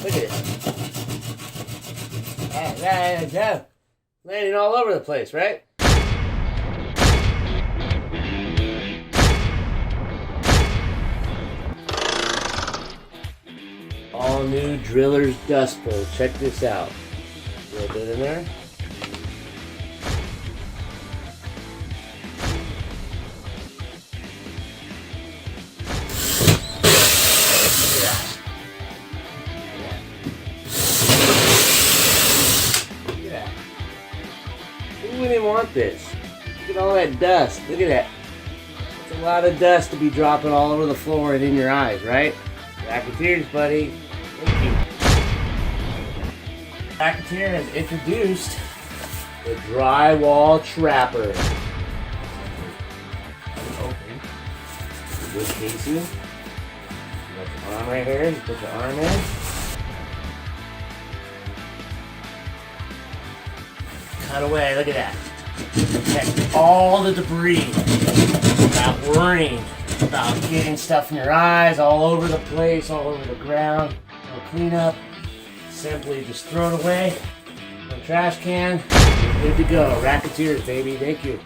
Look at it. Yeah. Landing all over the place, right? All new Driller's Dustbowl. Check this out. A little bit in there. Who wouldn't want this? Look at all that dust. Look at that. It's a lot of dust to be dropping all over the floor and in your eyes, right? RackATiers, buddy. Thank you. RackATier has introduced the Drywall Trapper. Open. Good casing. You got the arm right here. You put the arm in. Cut away. Look at that. Protect all the debris without worrying about getting stuff in your eyes, all over the place, all over the ground. No cleanup. Simply just throw it away in the trash can. You're good to go. RackATiers, baby. Thank you.